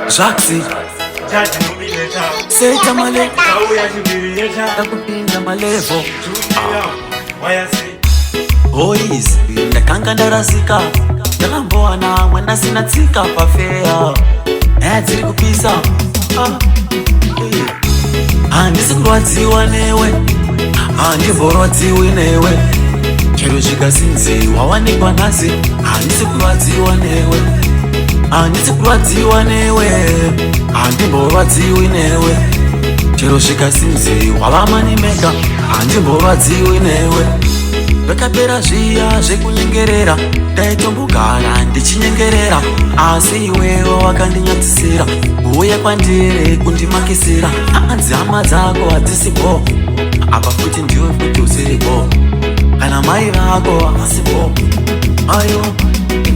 Jaxi Seita male Nakupinda malevo Boys, ndakanga ndarasika ndakamboa namwe ndasina tsika pafeya dziri kupisa handisi kurwadziwa newe handimborwadziwi newe chero zvikasinzi wawanikwa nhasi handisi kurwadziwa newe handisi kurwadziwa newe handimborwadziwi newe chero zvikasinzi wavamanimeka handimborwadziwi newe vakapera zviya zvekunyengerera ndaitombogara ndichinyengerera asi iwewo wakandinyatsisira uye kwandiri kundimakisira anzi hama dzako hadzisipo apa futi ndiwe futi usiripo kana mai vako hasipo ayo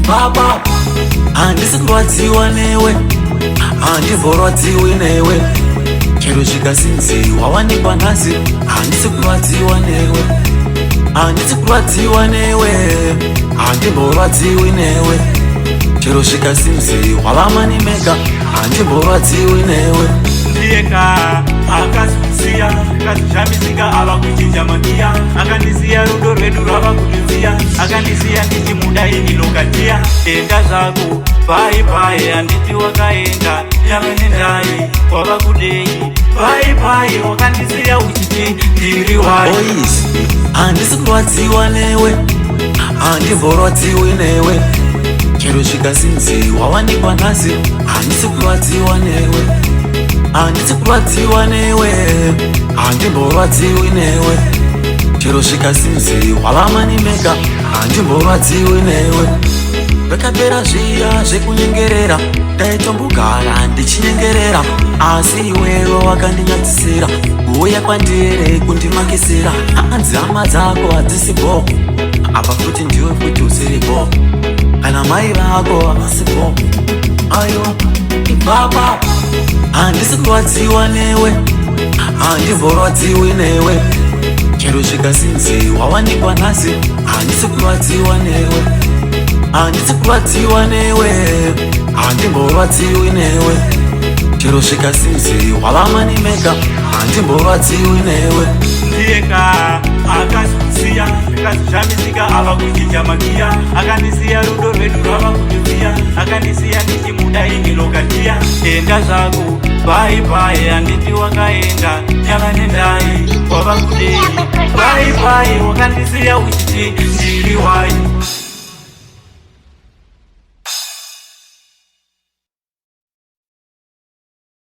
baba handisi kurwadziwa newe handimborwadziwi newe chero zvikasinzi wawanikwa nhasi handisi kurwadziwa newe handisi kurwadziwa newe handimborwadziwi newe chero zvikasinzi wavamanimeka handimborwadziwi newe ndiyeka akazisiya akazvishamisika ava kuchinja makiya akandisiya rudo rwedu rwava kutiziya akandisiya ndichimuda inilokatiya enda zvako bhai bhai handiti wakaenda nyama nendai wava kudei bhai bhai wakandisiya uchiti ndiri wai boys handisi kurwadziwa newe handimborwadziwi newe chero zvikasinzi wawanikwa nhasi handisi kurwadziwa newe handisi kurwadziwa newe handimborwadziwi newe chero zvikasinzi wavamanimeka handimborwadziwi newe vakapera zviya zvekunyengerera ndaitombogara ndichinyengerera asi iwewo wakandinyatsisira uye kwandiri kundimakisira anzi hama dzako hadzisipo apa futi ndiwe futi usiripo kana mai vako hasipo ayo baba handisi kurwadziwa newe handimborwadziwi newe chero zvikasinzi wawanikwa nhasi handisi kurwadziwa newe handisi kurwadziwa newe handimborwadziwi newe chero zvikasinzi wavamanimeka handimborwadziwi newe ndiyeka akazisiya akazvishamisika ava kuchinja makiya akandisiya rudo rwedu rwava kutiziya akandisiya ndichimuda inilokatiya enda zvako bhai bhai handiti wakaenda nyama nendai wava kudei bhai bhai wakandisiya uchiti ndiri wai